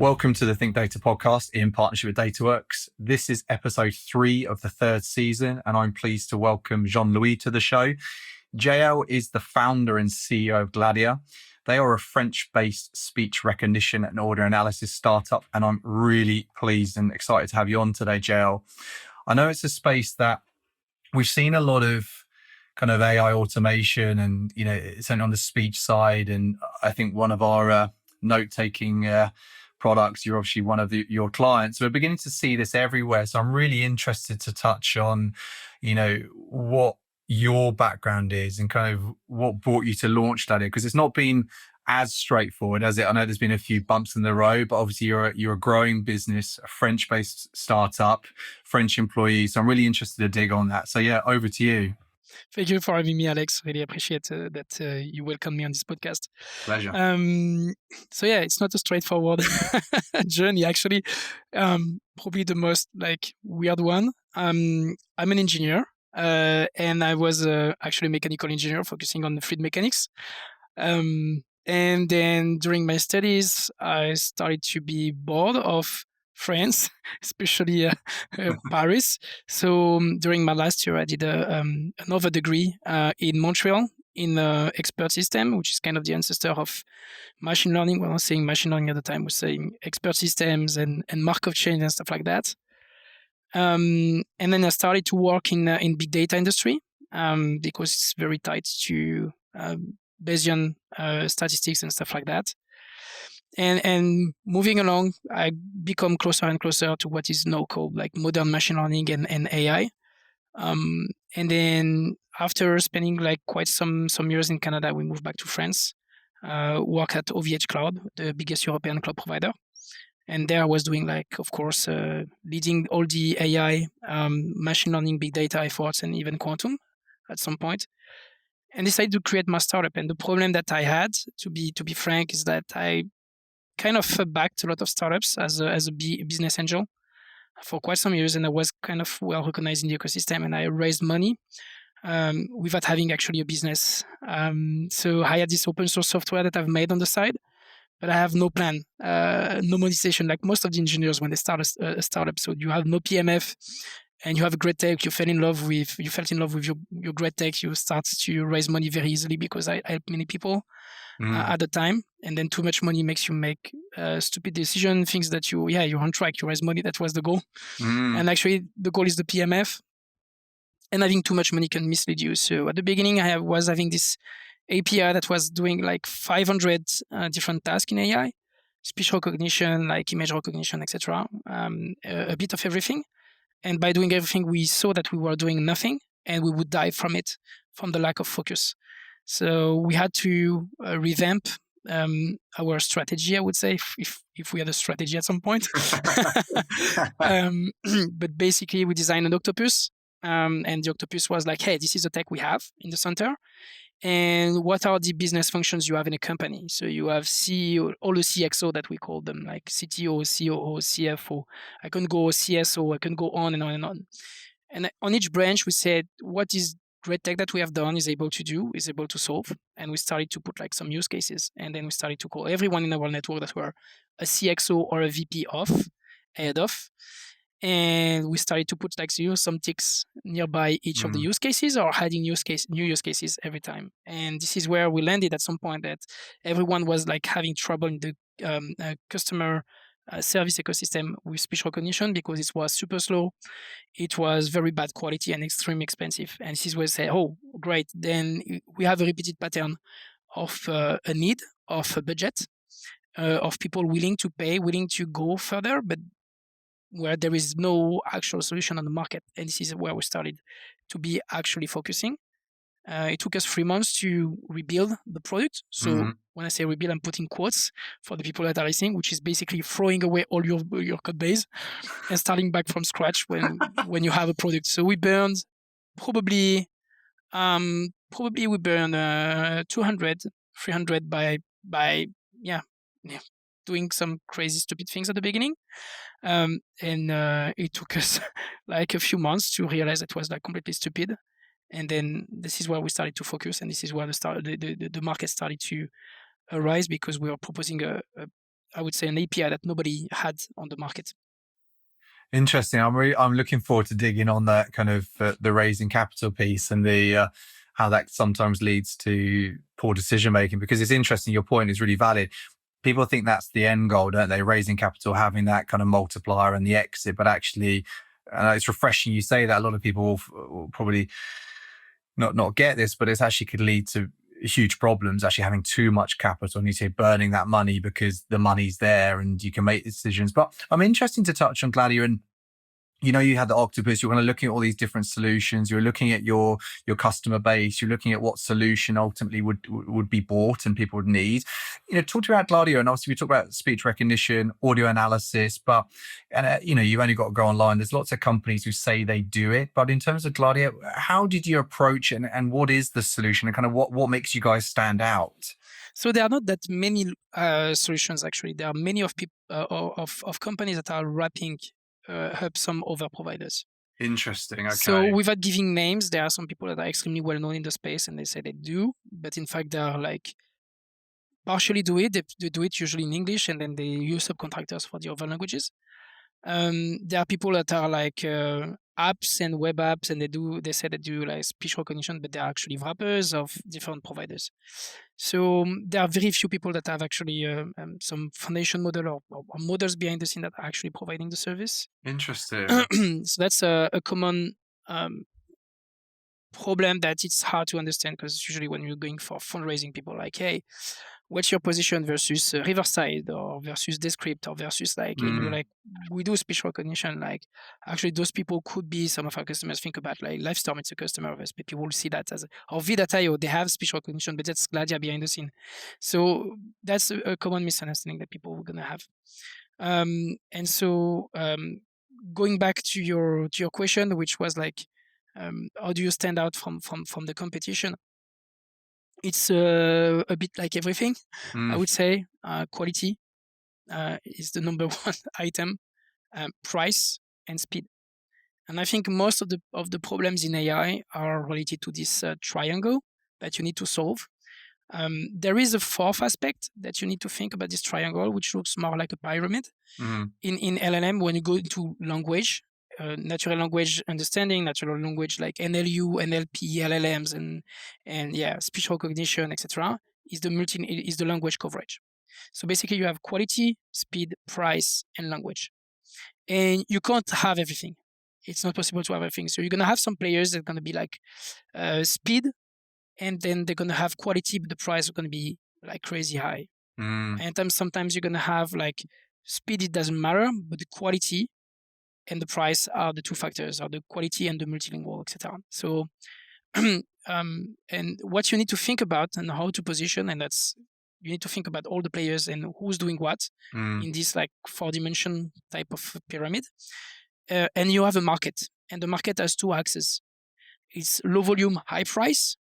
Welcome to the ThinkData Podcast in partnership with DataWorks. This is episode 3 of the 3rd season, and I'm pleased to welcome Jean-Louis to the show. JL is the founder and CEO of Gladia. They are a French-based speech recognition and order analysis startup, and I'm really pleased and excited to have you on today, JL. I know it's a space that we've seen a lot of kind of AI automation and, it's only on the speech side. And I think one of our note-taking products, you're obviously one of your clients. We're beginning to see this everywhere. So I'm really interested to touch on, what your background is and kind of what brought you to launch Gladia, because it's not been as straightforward as it. I know there's been a few bumps in the road, but obviously you're a growing business, a French-based startup, French employees. So I'm really interested to dig on that. So yeah, over to you. Thank you for having me, Alex. Really appreciate that you welcome me on this podcast. Pleasure. So yeah, it's not a straightforward journey, actually. Probably the most weird one. I'm an engineer, and I was actually a mechanical engineer focusing on the fluid mechanics. And then during my studies, I started to be bored of France, especially Paris. So during my last year, I did another degree in Montreal in expert system, which is kind of the ancestor of machine learning. Well, I was saying machine learning at the time, we're saying expert systems and Markov chains and stuff like that. And then I started to work in big data industry because it's very tied to Bayesian statistics and stuff like that. And moving along, I become closer and closer to what is now called modern machine learning and AI. And then after spending quite some years in Canada, we moved back to France, work at OVH Cloud, the biggest European cloud provider. And there I was doing of course, leading all the AI, machine learning, big data efforts, and even quantum at some point. And decided to create my startup. And the problem that I had, to be frank, is that I kind of backed a lot of startups as a business angel for quite some years, and I was kind of well recognized in the ecosystem, and I raised money without having actually a business. So I had this open source software that I've made on the side, but I have no plan, no monetization, like most of the engineers when they start a startup. So you have no PMF, and you have a great tech. You fell in love with your great tech. You start to raise money very easily because I help many people at the time. And then too much money makes you make stupid decisions, things that you're on track. You raise money. That was the goal. And actually the goal is the PMF. And having too much money can mislead you. So at the beginning, I was having this API that was doing 500 different tasks in AI, speech recognition, image recognition, etc. A bit of everything. And by doing everything, we saw that we were doing nothing and we would die from it, from the lack of focus. So we had to revamp our strategy, I would say, if we had a strategy at some point. But basically, we designed an octopus. And the octopus was hey, this is the tech we have in the center. And what are the business functions you have in a company? So you have CEO, all the CXO that we call them, like CTO, COO, CFO. I can go CSO, I can go on and on and on. And on each branch, we said, what is great tech that we have done is able to solve. And we started to put some use cases. And then we started to call everyone in our network that were a CXO or a VP of, head of. And we started to put some ticks nearby each of the use cases or adding new use cases every time. And this is where we landed at some point that everyone was having trouble in the customer service ecosystem with speech recognition because it was super slow. It was very bad quality and extremely expensive. And this is where we say, oh, great. Then we have a repeated pattern of a need, of a budget, of people willing to pay, willing to go further, but where there is no actual solution on the market. And this is where we started to be actually focusing. It took us 3 months to rebuild the product. So when I say rebuild, I'm putting quotes for the people that are listening, which is basically throwing away all your code base and starting back from scratch when you have a product. So we burned probably we burned 200, 300 by doing some crazy stupid things at the beginning. And it took us a few months to realize it was completely stupid. And then this is where we started to focus, and this is where the market started to arise because we were proposing a I would say, an API that nobody had on the market. Interesting. I'm looking forward to digging on that kind of the raising capital piece and the how that sometimes leads to poor decision making, because it's interesting. Your point is really valid. People think that's the end goal, don't they? Raising capital, having that kind of multiplier and the exit, but actually, it's refreshing you say that. A lot of people will probably not get this, but it actually could lead to huge problems, actually having too much capital and you say burning that money because the money's there and you can make decisions. But I'm interested to touch on Gladia, and you had the octopus, you're kind of looking at all these different solutions, you're looking at your customer base, you're looking at what solution ultimately would be bought and people would need. Talk to me about Gladia, and obviously we talk about speech recognition, audio analysis, but you've only got to go online. There's lots of companies who say they do it, but in terms of Gladia, how did you approach it, and what is the solution, and kind of what makes you guys stand out? So there are not that many solutions actually. There are many of people of companies that are wrapping up some other providers. Interesting. Okay. So without giving names, there are some people that are extremely well known in the space and they say they do, but in fact they are like partially do it. They do it usually in English, and then they use subcontractors for the other languages. There are people that are like apps and web apps, and they say they do like speech recognition, but they are actually wrappers of different providers. So there are very few people that have actually some foundation model or models behind the scene that are actually providing the service. Interesting. So that's a common problem that it's hard to understand, because usually when you're going for fundraising, people are like, hey, what's your position versus Riverside or versus Descript or versus like, and you're like, we do speech recognition. Like, actually, those people could be some of our customers. Think about like Livestorm, it's a customer of us, but people will see that as, or Vidat.io, they have speech recognition, but that's Gladia behind the scene. So that's a common misunderstanding that people are going to have. And so going back to your question, which was like, how do you stand out from the competition? It's a bit like everything. I would say quality is the number one item, price and speed. And I think most of the problems in AI are related to this triangle that you need to solve. There is a fourth aspect that you need to think about this triangle, which looks more like a pyramid. In LLM, when you go into language, natural language understanding, natural language like NLU, NLP, LLMs, and speech recognition, etc., is the language coverage. So basically, you have quality, speed, price, and language, and you can't have everything. It's not possible to have everything. So you're gonna have some players that are gonna be like speed, and then they're gonna have quality, but the price is gonna be like crazy high. And sometimes you're gonna have like speed, it doesn't matter, but the quality and the price are the two factors, are the quality and the multilingual, etc. So, and what you need to think about and how to position, and that's, you need to think about all the players and who's doing what in this like 4-dimension type of pyramid. And you have a market, and the market has two axes. It's low volume, high price,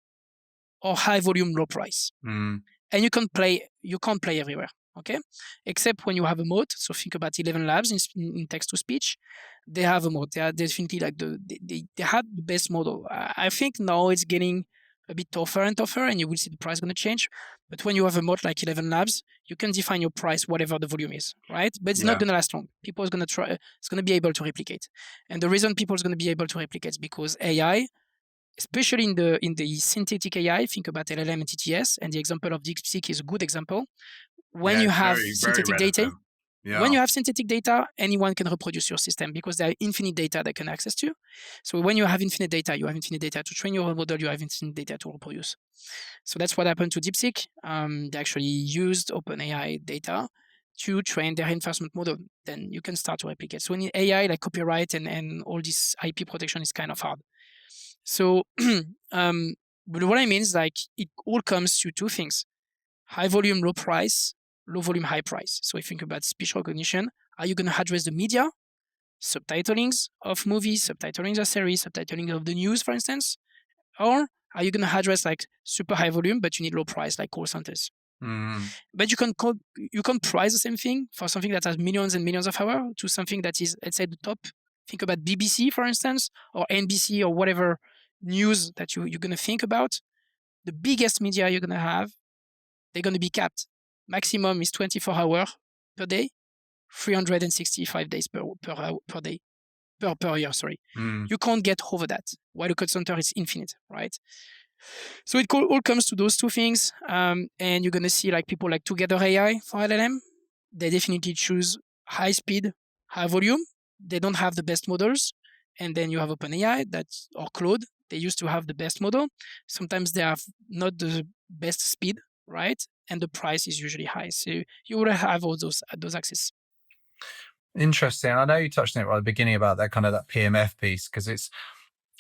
or high volume, low price. And you can't play everywhere. Okay, except when you have a moat. So think about 11 Labs in text to speech. They have a moat. They are definitely like they have the best model. I think now it's getting a bit tougher and tougher, and you will see the price going to change. But when you have a moat like 11 Labs, you can define your price whatever the volume is, right? But it's not going to last long. People is going to try. It's going to be able to replicate, and the reason people is going to be able to replicate is because AI, especially in the synthetic AI, think about LLM and TTS, and the example of DeepSeek is a good example. When you have synthetic data, when you have synthetic data, anyone can reproduce your system because there are infinite data they can access to. So when you have infinite data, you have infinite data to train your model, you have infinite data to reproduce. So that's what happened to DeepSeek. They actually used OpenAI data to train their reinforcement model. Then you can start to replicate. So in AI, like copyright and all this IP protection is kind of hard. So but what I mean is like it all comes to two things: high volume, low price, low volume, high price. So if you think about speech recognition, are you going to address the media, subtitlings of movies, subtitlings of series, subtitling of the news, for instance? Or are you going to address like super high volume, but you need low price, like call centers? But you can price the same thing for something that has millions and millions of hours to something that is, let's say, the top. Think about BBC, for instance, or NBC, or whatever news that you're going to think about. The biggest media you're going to have, they're going to be capped. Maximum is 24 hours per day, 365 days per day, per year, sorry. You can't get over that, while a call center is infinite, right? So it all comes to those two things. And you're going to see like people like Together AI for LLM. They definitely choose high speed, high volume. They don't have the best models. And then you have OpenAI or Claude. They used to have the best model. Sometimes they have not the best speed, right? And the price is usually high. So you will have all those access. Interesting. I know you touched on it right at the beginning about that kind of that PMF piece, because it's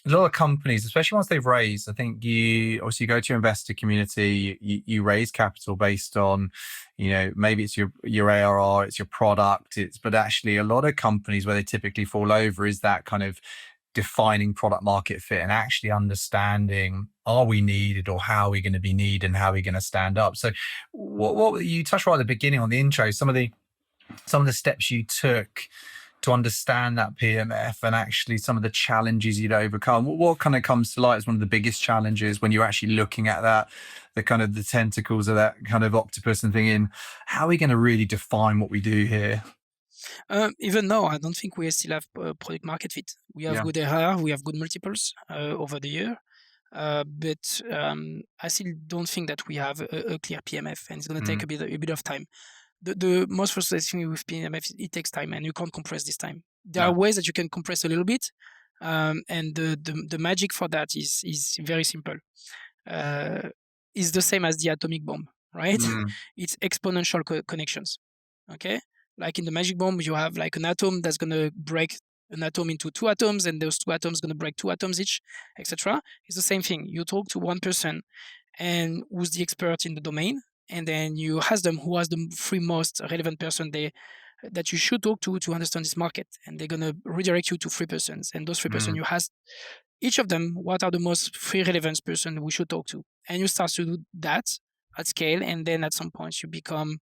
a lot of companies, especially once they've raised, I think you go to your investor community, you raise capital based on, maybe it's your ARR, it's your product, but actually a lot of companies where they typically fall over is that kind of defining product market fit and actually understanding, are we needed, or how are we going to be needed, and how are we going to stand up? So what you touched right at the beginning on the intro, some of the steps you took to understand that PMF and actually some of the challenges you'd overcome. What kind of comes to light as one of the biggest challenges when you're actually looking at that, the kind of the tentacles of that kind of octopus, and thinking, how are we going to really define what we do here? Even now, I don't think we still have product market fit. We have good ARR, we have good multiples over the year. But I still don't think that we have a clear PMF, and it's going to take a bit of time. The most frustrating thing with PMF, it takes time, and you can't compress this time. There are ways that you can compress a little bit, and the magic for that is very simple. It's the same as the atomic bomb, right? It's exponential connections. Okay, like in the magic bomb, you have like an atom that's gonna break an atom into two atoms, and those two atoms gonna break two atoms each, etc. It's the same thing. You talk to one person, and who's the expert in the domain. And then you ask them who are the three most relevant person that you should talk to understand this market. And they're going to redirect you to three persons. And those three persons, you ask each of them, what are the most three relevant person we should talk to? And you start to do that at scale. And then at some point you become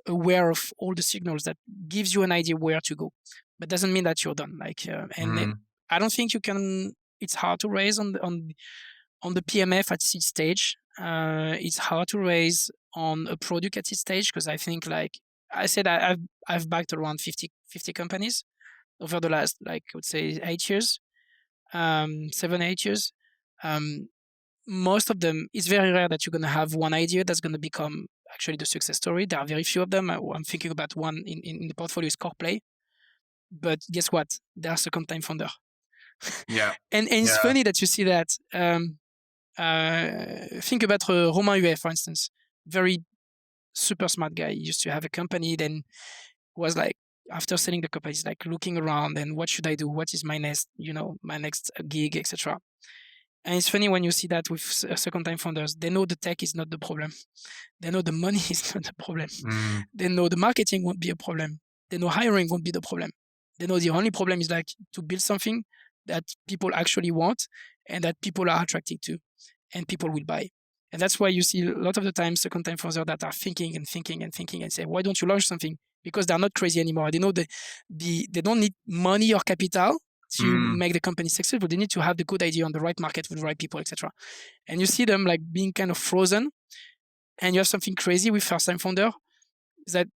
aware of all the signals that gives you an idea where to go. But doesn't mean that you're done. I don't think you can, it's hard to raise on the PMF at seed stage. It's hard to raise on a product at this stage, because I think, like I said, I've backed around 50 companies over the last, I would say 8 years, 7-8 years. Most of them, it's very rare that you're going to have one idea that's going to become actually the success story. There are very few of them. I'm thinking about one in the portfolio is CorePlay. But guess what? They're a second-time founder. Yeah. and it's funny that you see that. Think about Romain Huet, for instance. Very super smart guy. He used to have a company, then was like, after selling the company, he's like looking around and what should I do? What is my next gig, etc. And it's funny when you see that with second-time founders. They know the tech is not the problem. They know the money is not the problem. They know the marketing won't be a problem. They know hiring won't be the problem. They know the only problem is like to build something that people actually want and that people are attracted to, and people will buy. And that's why you see a lot of the time second-time founders that are thinking and say, why don't you launch something? Because they're not crazy anymore. They know they don't need money or capital to make the company successful. They need to have the good idea on the right market with the right people, etc. And you see them like being kind of frozen, and you have something crazy with first-time founder that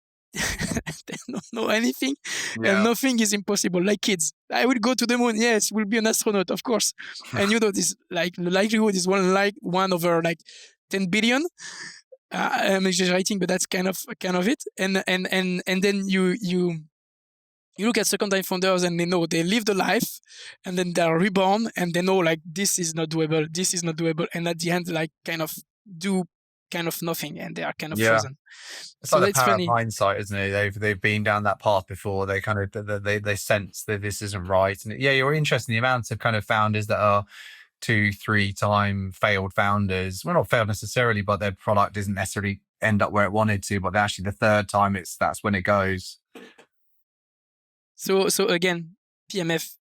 they don't know anything, and nothing is impossible. Like kids, I will go to the moon. Yes, we'll be an astronaut, of course. And this, like, the likelihood is one over like 10 billion. I'm exaggerating, but that's kind of it. And then you look at second-time founders, and they know they live the life, and then they're reborn, and they know like this is not doable, and at the end like kind of do kind of nothing, and they are kind of frozen. It's so like the power of hindsight, isn't it? They've been down that path before. They kind of they sense that this isn't right. And you're interested in the amount of kind of founders that are 2-3 time failed founders. Well, not failed necessarily, but their product doesn't necessarily end up where it wanted to. But actually, the third time, that's when it goes. So again, PMF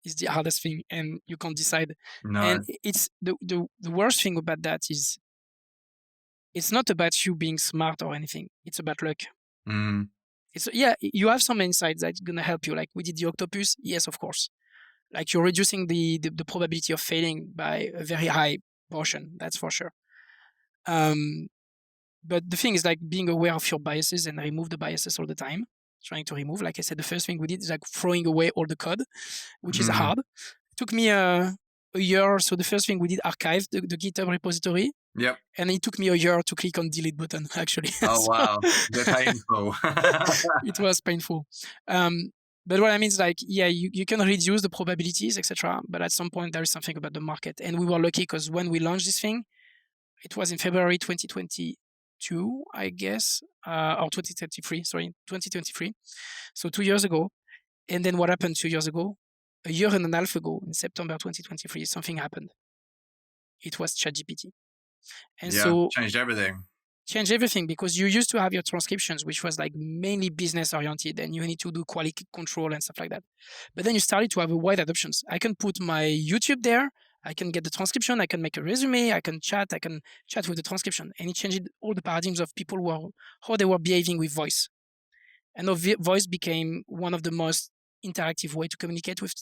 is the hardest thing, and you can't decide. No. And it's the worst thing about that is, it's not about you being smart or anything. It's about luck. You have some insights that's going to help you. Like we did the octopus. Yes, of course. Like you're reducing the probability of failing by a very high portion. That's for sure. But the thing is like being aware of your biases and remove the biases all the time. Trying to remove, like I said, the first thing we did is like throwing away all the code, which is hard. It took me a year or so. The first thing we did, archive the GitHub repository. Yep. And it took me a year to click on delete button, actually. Oh, wow. They're painful. It was painful. But what I mean is like, yeah, you can reduce the probabilities, etc. But at some point, there is something about the market. And we were lucky because when we launched this thing, it was in February 2022, I guess, or 2023, sorry, 2023. So 2 years ago. And then what happened 2 years ago? A year and a half ago, in September 2023, something happened. It was ChatGPT. And so changed everything. Changed everything because you used to have your transcriptions, which was like mainly business oriented, and you need to do quality control and stuff like that. But then you started to have a wide adoptions. I can put my YouTube there. I can get the transcription. I can make a resume. I can chat with the transcription. And it changed all the paradigms of people how they were behaving with voice. And voice became one of the most interactive way to communicate with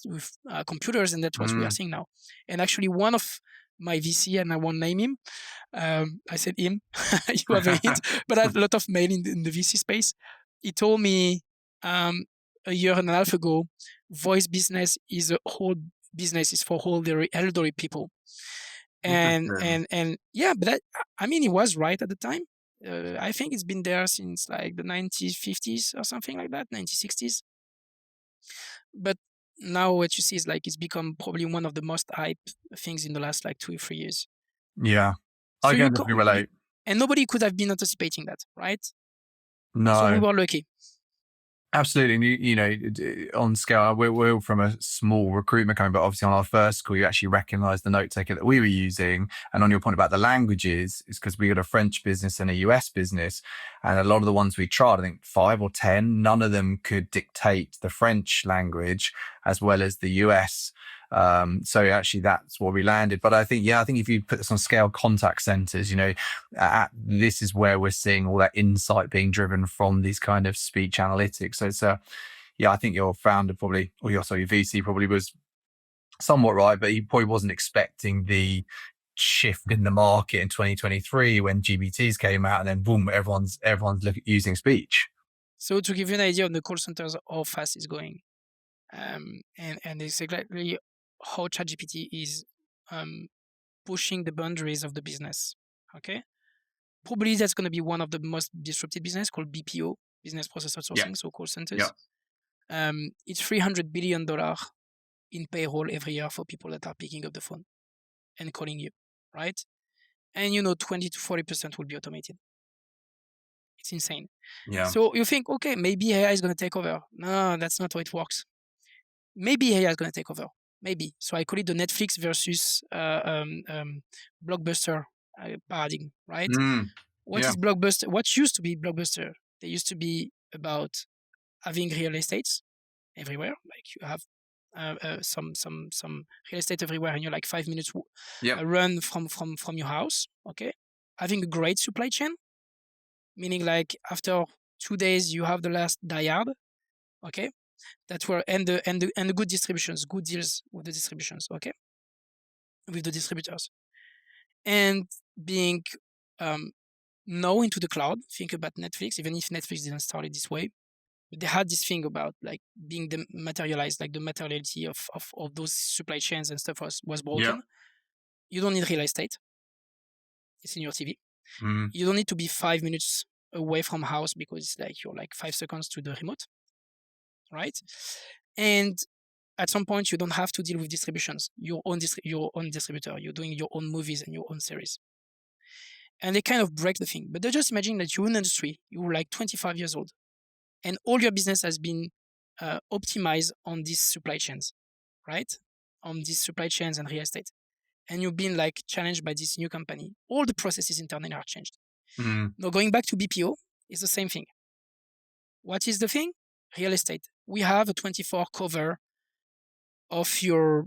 computers, and that's what we are seeing now. And actually, one of my VC, and I won't name him. I said him. You have a hint, but I have a lot of mail in the VC space. He told me a year and a half ago, voice business is a whole business is for all the elderly people. And yeah, but I mean, he was right at the time. I think it's been there since like the 1950s or something like that, 1960s. But now what you see is like it's become probably one of the most hype things in the last like 2 or 3 years. Yeah, so I can definitely relate. And nobody could have been anticipating that, right? No. So we were lucky. Absolutely. And you know, on scale, we're from a small recruitment company, but obviously on our first call, you actually recognized the note taker that we were using. And on your point about the languages, it's because we got a French business and a US business. And a lot of the ones we tried, I think 5 or 10, none of them could dictate the French language as well as the US. So actually that's where we landed. But I think if you put this on scale, contact centers, you know, this is where we're seeing all that insight being driven from these kind of speech analytics. So it's I think your founder probably, or your VC probably was somewhat right, but he probably wasn't expecting the shift in the market in 2023 when GBTs came out and then boom, everyone's using speech. So to give you an idea on the call centers, how fast it's going. And it's exactly how ChatGPT is pushing the boundaries of the business. Okay, probably that's going to be one of the most disrupted business called BPO, business process outsourcing, so call centers. It's $300 billion in payroll every year for people that are picking up the phone and calling you, right? And 20 to 40% will be automated. It's insane. Yeah. So you think, okay, maybe AI is going to take over. No, that's not how it works. Maybe AI is going to take over. Maybe. So I call it the Netflix versus blockbuster paradigm, right? What is blockbuster? What used to be blockbuster? They used to be about having real estates everywhere. Like you have some real estate everywhere, and you're like 5 minutes run from your house. Okay, having a great supply chain, meaning like after 2 days you have the last yard. Okay. That were and the good distributions, good deals with the distributions, okay, with the distributors, and being now into the cloud. Think about Netflix, even if Netflix didn't start it this way, but they had this thing about like being materialized, like the materiality of those supply chains and stuff was broken. Yeah. You don't need real estate; it's in your TV. You don't need to be 5 minutes away from house because it's like you're like 5 seconds to the remote. Right, and at some point you don't have to deal with distributions. Your own distributor. You're doing your own movies and your own series, and they kind of break the thing. But they just imagine that you're in an industry. You're like 25 years old, and all your business has been optimized on these supply chains, right? On these supply chains and real estate, and you've been like challenged by this new company. All the processes internally are changed. Now going back to BPO is the same thing. What is the thing? Real estate. We have a 24 cover of your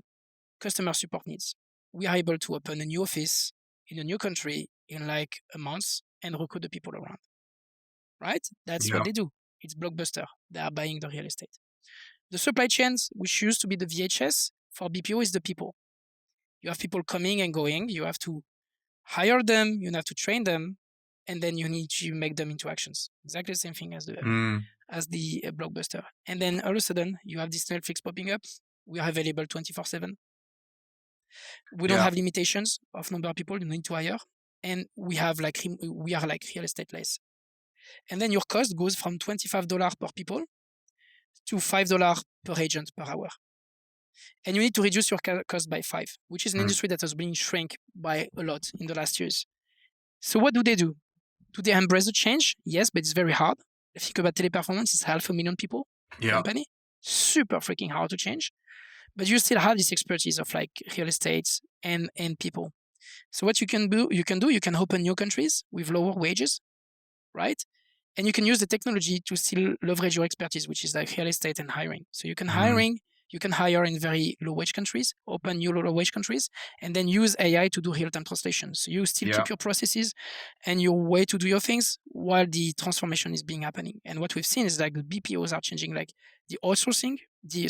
customer support needs. We are able to open a new office in a new country in like a month and recruit the people around. Right? That's what they do. It's blockbuster. They are buying the real estate. The supply chains, which used to be the VHS, for BPO is the people. You have people coming and going. You have to hire them. You have to train them. and then you need to make them into actions. Exactly the same thing as the blockbuster. And then all of a sudden, you have this Netflix popping up. We are available 24/7. We don't have limitations of number of people you need to hire, and we are like real estate-less. And then your cost goes from $25 per people to $5 per agent per hour. And you need to reduce your cost by 5, which is an industry that has been shrunk by a lot in the last years. So what do? Do they embrace the change? Yes, but it's very hard. Think about Teleperformance, it's 500,000 people company. Super freaking hard to change. But you still have this expertise of like real estate and people. So what you can do, you can open new countries with lower wages, right? And you can use the technology to still leverage your expertise, which is like real estate and hiring. So you can hire in very low wage countries, open new low wage countries, and then use AI to do real-time translation. So you still keep your processes and your way to do your things while the transformation is being happening. And what we've seen is like the BPOs are changing, like the outsourcing, the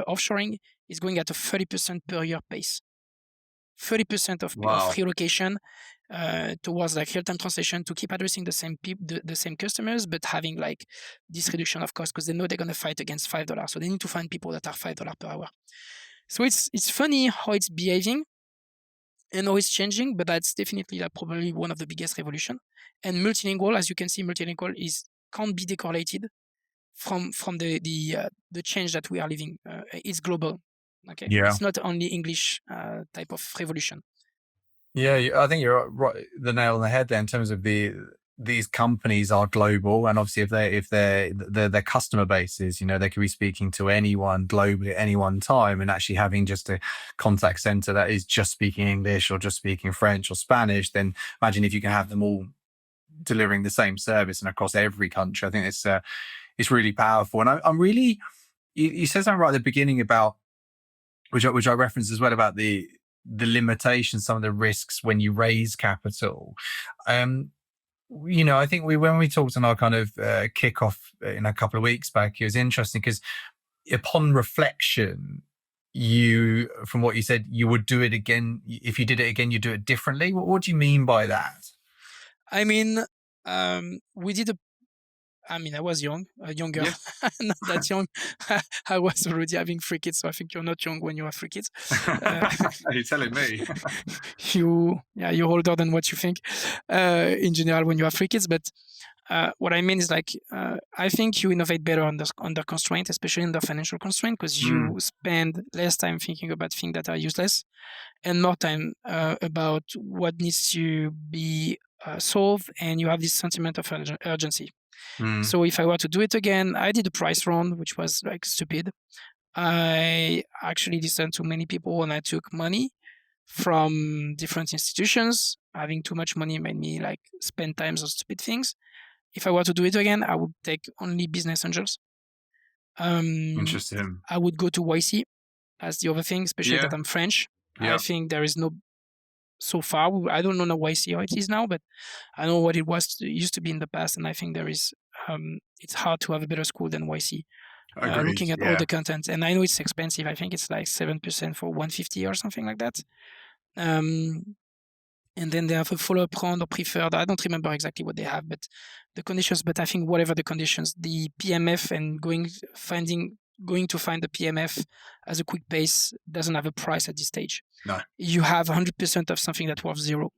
offshoring is going at a 30% per year pace. 30% of relocation towards like real-time translation to keep addressing the same the same customers, but having like this reduction of cost because they know they're going to fight against $5. So they need to find people that are $5 per hour. So it's funny how it's behaving and how it's changing, but that's definitely like probably one of the biggest revolution. And multilingual, as you can see, can't be decorrelated from the change that we are living. It's global. Okay, it's not only English type of revolution. Yeah, I think you're right, the nail on the head there in terms of these companies are global, and obviously if their customer bases, they could be speaking to anyone globally at any one time, and actually having just a contact center that is just speaking English or just speaking French or Spanish, then imagine if you can have them all delivering the same service and across every country. I think it's really powerful. And I'm really, you said something right at the beginning about, which I referenced as well, about the limitations, some of the risks when you raise capital. I think when we talked on our kind of kickoff in a couple of weeks back, it was interesting because upon reflection, from what you said, you would do it again. If you did it again, you do it differently. What do you mean by that? I mean, I was younger, not that young. I was already having 3 kids, so I think you're not young when you have 3 kids. You're telling me. You're older than what you think in general when you have 3 kids. But what I mean is like, I think you innovate better under constraint, especially under financial constraint, because you spend less time thinking about things that are useless and more time about what needs to be solved, and you have this sentiment of urgency. So if I were to do it again, I did a price round, which was like stupid. I actually listened to many people and I took money from different institutions. Having too much money made me like spend time on stupid things. If I were to do it again, I would take only business angels. Interesting. I would go to YC as the other thing, especially that I'm French. I think there is no, so far, I don't know YC how it is now, but I know what it used to be in the past, and I think there is. It's hard to have a better school than YC. Looking at all the content, and I know it's expensive. I think it's like 7% for 150 or something like that. And then they have a follow-up round or preferred. I don't remember exactly what they have, but the conditions. But I think whatever the conditions, the PMF and going to find the PMF as a quick pace doesn't have a price at this stage. No. You have 100% of something that's worth 0.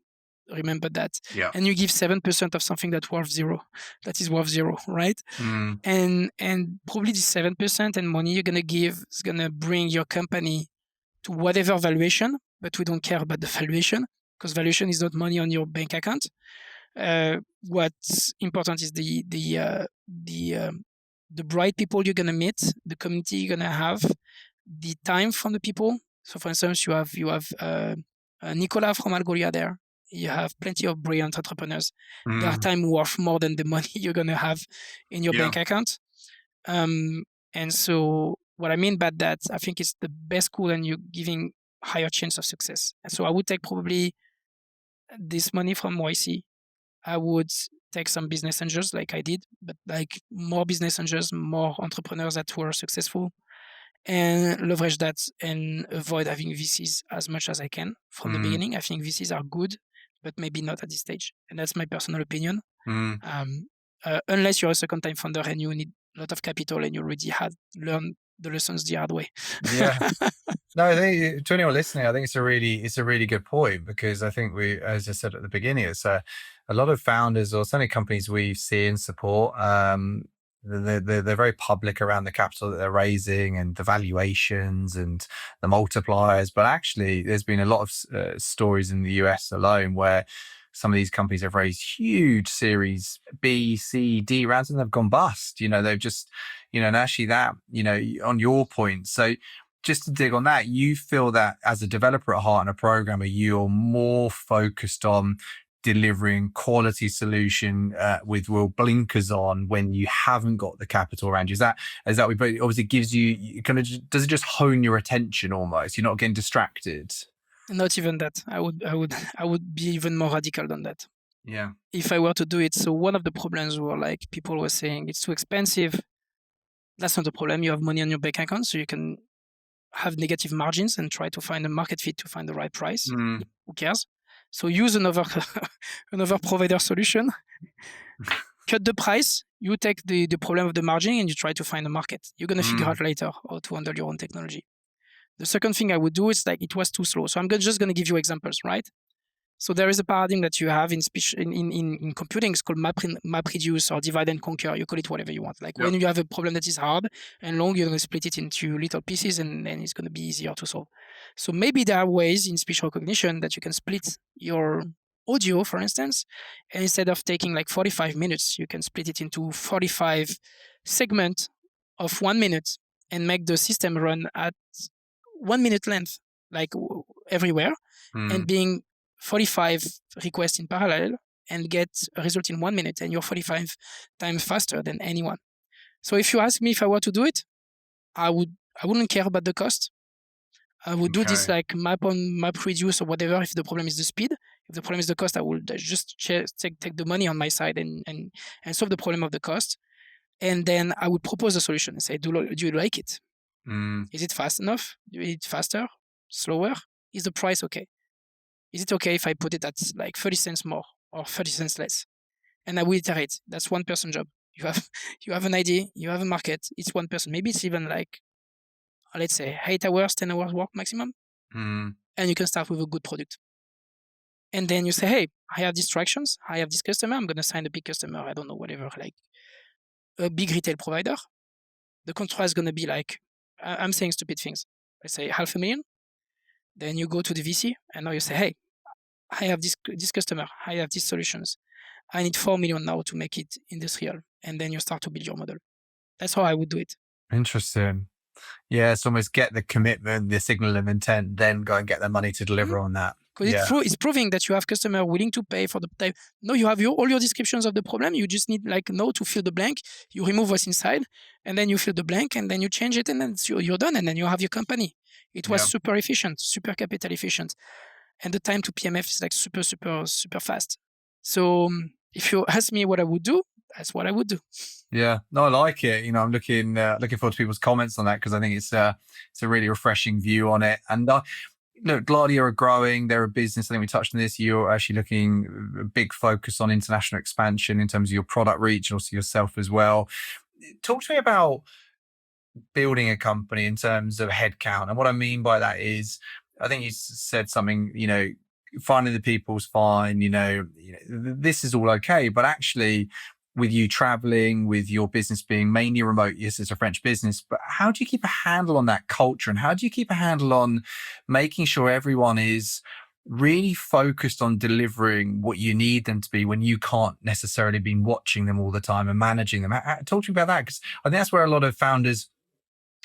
Remember that. Yeah. And you give 7% of something that is worth 0, right? And probably the 7% and money you're going to give is going to bring your company to whatever valuation, but we don't care about the valuation because valuation is not money on your bank account. What's important is the bright people you're going to meet, the community you're going to have, the time from the people. So for instance, you have Nicolas from Algolia there. You have plenty of brilliant entrepreneurs. Their time worth more than the money you're going to have in your bank account. And so what I mean by that, I think it's the best school and you're giving higher chance of success. And so I would take probably this money from YC. I would take some business angels like I did, but like more business angels, more entrepreneurs that were successful, and leverage that and avoid having VCs as much as I can from the beginning. I think VCs are good, but maybe not at this stage. And that's my personal opinion. Mm. Unless you're a second-time founder and you need a lot of capital and you already had learned the lessons the hard way. Yeah. No, I think to anyone listening, I think it's a really good point, because I think as I said at the beginning, it's a lot of founders, or certainly companies we see and support, they're very public around the capital that they're raising and the valuations and the multipliers. But actually, there's been a lot of stories in the US alone where some of these companies have raised huge Series B, C, D rounds, and they've gone bust. They've just, and actually that, on your point. So just to dig on that, you feel that as a developer at heart and a programmer, you're more focused on delivering quality solution with real blinkers on when you haven't got the capital around you. Is that but obviously gives you kind of, does it just hone your attention almost? You're not getting distracted. Not even that. I would be even more radical than that. Yeah. If I were to do it. So one of the problems were like people were saying it's too expensive. That's not a problem. You have money on your bank account, so you can have negative margins and try to find a market fit to find the right price. Who cares? So use another provider solution. Cut the price. You take the problem of the margin and you try to find a market. You're gonna figure out later how to handle your own technology. The second thing I would do is like it was too slow. So I'm just going to give you examples, right? So there is a paradigm that you have in computing. It's called MapReduce or divide and conquer. You call it whatever you want. Like when you have a problem that is hard and long, you're going to split it into little pieces and then it's going to be easier to solve. So maybe there are ways in speech recognition that you can split your audio, for instance, and instead of taking like 45 minutes, you can split it into 45 segments of 1 minute and make the system run at 1 minute length, like everywhere, and being 45 requests in parallel and get a result in 1 minute, and you're 45 times faster than anyone. So if you ask me if I were to do it, I wouldn't care about the cost. I would do this like MapReduce or whatever. If the problem is the speed, if the problem is the cost, I would just take the money on my side and solve the problem of the cost. And then I would propose a solution and say, do you like it? Is it fast enough? Do you need it faster? Slower? Is the price okay? Is it okay if I put it at like 30 cents more or 30 cents less? And I will iterate. That's one person job. You have an idea, you have a market, it's one person. Maybe it's even like, let's say 8 hours, 10 hours work maximum. And you can start with a good product. And then you say, hey, I have distractions. I have this customer. I'm going to sign a big customer. I don't know, whatever, like a big retail provider. The contract is going to be like, I'm saying stupid things. I say $500,000. Then you go to the VC and now you say, hey, I have this customer. I have these solutions. I need 4 million now to make it industrial. And then you start to build your model. That's how I would do it. Interesting. Yeah, it's almost get the commitment, the signal of intent, then go and get the money to deliver on that. Because it's proving that you have customer willing to pay for the time. No, you have all your descriptions of the problem. You just need to fill the blank. You remove what's inside, and then you fill the blank, and then you change it, and then you're done, and then you have your company. It was super efficient, super capital efficient, and the time to PMF is like super, super, super fast. So if you ask me what I would do, that's what I would do. Yeah, no, I like it. I'm looking forward to people's comments on that, because I think it's a really refreshing view on it. And look, Gladia are growing. They're a business. I think we touched on this. You're actually looking a big focus on international expansion in terms of your product reach and also yourself as well. Talk to me about building a company in terms of headcount. And what I mean by that is, I think you said something, finding the people's fine, this is all okay. But actually, with you traveling, with your business being mainly remote, yes, it's a French business, but how do you keep a handle on that culture? And how do you keep a handle on making sure everyone is really focused on delivering what you need them to be when you can't necessarily be watching them all the time and managing them? Talk to me about that, because I think that's where a lot of founders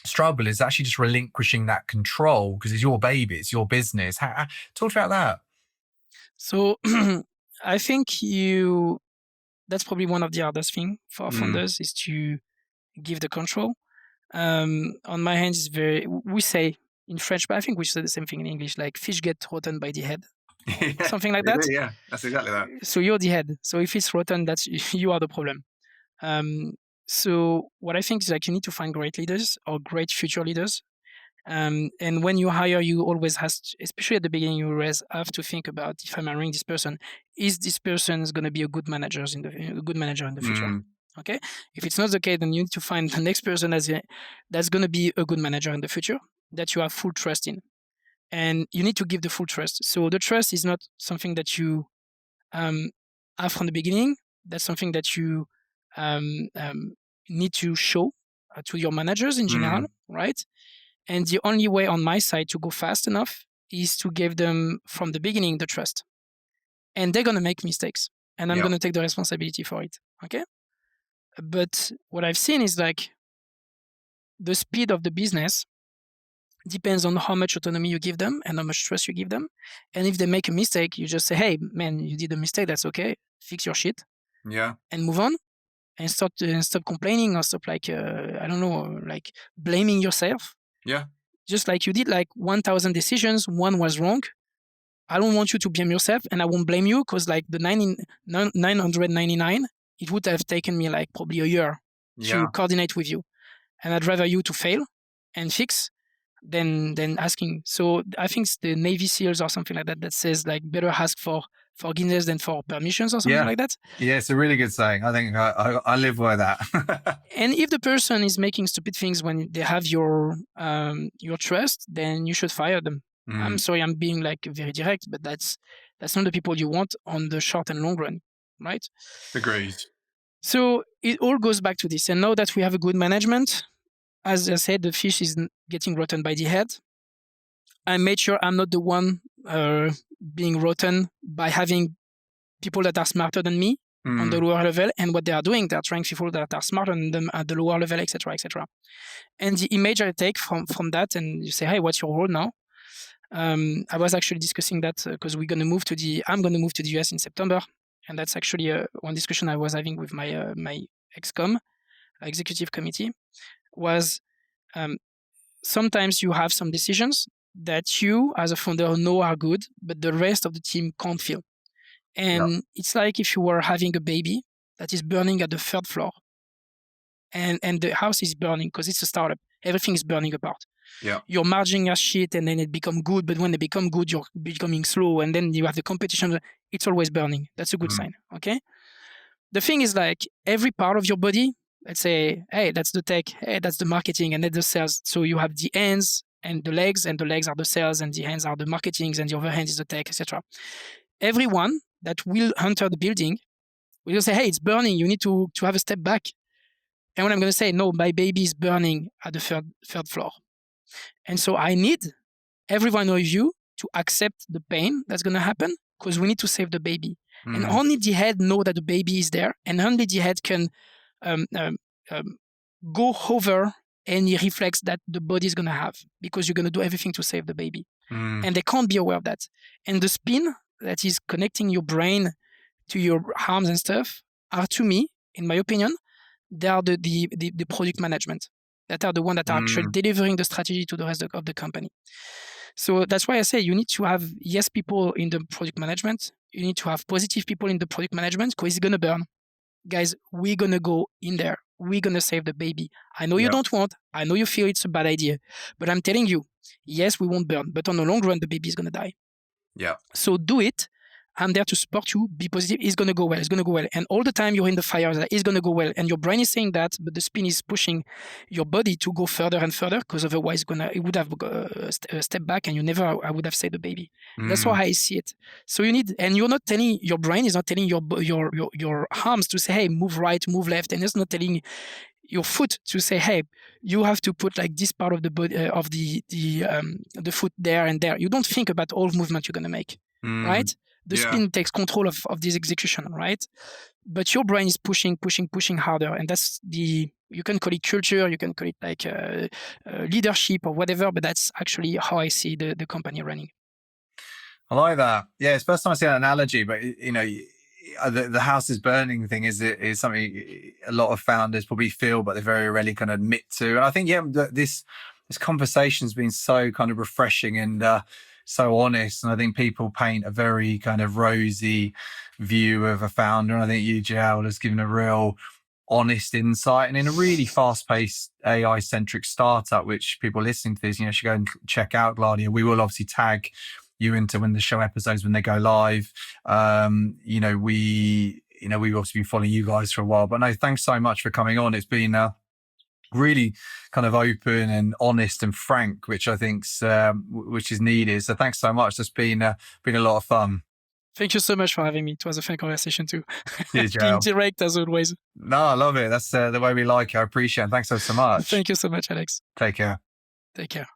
struggle, is actually just relinquishing that control, because it's your baby, it's your business. Talk to me about that. So I think that's probably one of the hardest things for founders, is to give the control. On my hands, we say in French, but I think we say the same thing in English, like fish get rotten by the head. Something like that. Yeah, that's exactly that. So you're the head. So if it's rotten, you are the problem. So what I think is like you need to find great leaders or great future leaders. And when you hire, you always especially at the beginning, you always have to think about, if I'm hiring this person, is this person going to be a good manager in the future? Okay. If it's not the case, then you need to find the next person that's going to be a good manager in the future that you have full trust in. And you need to give the full trust. So the trust is not something that you have from the beginning. That's something that you need to show to your managers in general, right? And the only way on my side to go fast enough is to give them from the beginning the trust. And they're going to make mistakes. And I'm going to take the responsibility for it. Okay? But what I've seen is like the speed of the business depends on how much autonomy you give them and how much trust you give them. And if they make a mistake, you just say, hey, man, you did a mistake. That's okay. Fix your shit. Yeah. And move on. And stop complaining or stop like blaming yourself. Yeah. Just like you did like 1,000 decisions, one was wrong. I don't want you to blame yourself, and I won't blame you because like the 999, it would have taken me like probably a year to coordinate with you. And I'd rather you to fail and fix than asking. So I think it's the Navy SEALs or something like that says like better ask for forgiveness than for permissions or something like that. Yeah, it's a really good saying. I think I live by that. And if the person is making stupid things when they have your trust, then you should fire them. I'm sorry, I'm being like very direct, but that's not the people you want on the short and long run, right? Agreed. So it all goes back to this. And now that we have a good management, as I said, the fish is getting rotten by the head. I made sure I'm not the one being rotten by having people that are smarter than me on the lower level, and what they are doing, they're trying people that are smarter than them at the lower level, etc., etc. And the image I take from that, and you say, hey, what's your role now? I was actually discussing that because I'm going to move to the US in September, and that's actually one discussion I was having with my my ExCom executive committee was sometimes you have some decisions that you as a founder know are good, but the rest of the team can't feel. And it's like if you were having a baby that is burning at the 3rd floor, and the house is burning because it's a startup. Everything is burning apart. Yeah. You're marging as shit, and then it become good. But when they become good, you're becoming slow, and then you have the competition. It's always burning. That's a good sign. Okay. The thing is, like every part of your body, let's say, hey, that's the tech, hey, that's the marketing, and that's the sales. So you have the hands and the legs are the sales, and the hands are the marketing, and the other hand is the tech, etc. Everyone that will enter the building will say, hey, it's burning. You need to have a step back. And when I'm going to say, no, my baby is burning at the third floor. And so I need every one of you to accept the pain that's going to happen because we need to save the baby. And only the head know that the baby is there, and only the head can go over any reflex that the body is going to have because you're going to do everything to save the baby. And they can't be aware of that. And the spin that is connecting your brain to your arms and stuff are, to me, in my opinion, they are the product management that are the one that are actually delivering the strategy to the rest of the company. So that's why I say you need to have yes people in the product management. You need to have positive people in the product management because it's going to burn. Guys, we're going to go in there. We're going to save the baby. I know you don't want. I know you feel it's a bad idea. But I'm telling you, yes, we won't burn. But on the long run, the baby is going to die. Yeah. So do it. I'm there to support you. Be positive. It's going to go well. It's going to go well. And all the time you're in the fire, it's going to go well. And your brain is saying that, but the spin is pushing your body to go further and further because otherwise it would have a step back and I would have saved the baby. That's how I see it. So you need, and you're not telling, your brain is not telling your arms to say, hey, move right, move left. And it's not telling your foot to say, hey, you have to put like this part of the body, of the foot there and there. You don't think about all movement you're going to make, right? The spin takes control of this execution, right? But your brain is pushing harder. And that's you can call it culture, you can call it like leadership or whatever, but that's actually how I see the company running. I like that. Yeah, it's the first time I see that analogy, but you know, the house is burning thing is something a lot of founders probably feel, but they very rarely kind of admit to. And I think, this conversation has been so kind of refreshing and so honest. And I think people paint a very kind of rosy view of a founder. And I think 𝐬𝐮𝐬𝐽 has given a real honest insight, and in a really fast-paced AI-centric startup, which people listening to this, should go and check out Gladia. We will obviously tag you into when the show episodes when they go live. We've obviously been following you guys for a while, but no, thanks so much for coming on. It's been really kind of open and honest and frank, which I think's which is needed. So thanks so much. It's been a lot of fun. Thank you so much for having me. It was a fun conversation too. Cheers, Being direct as always. No, I love it. That's the way we like it. I appreciate it. Thanks so much. Thank you so much, Alex. Take care. Take care.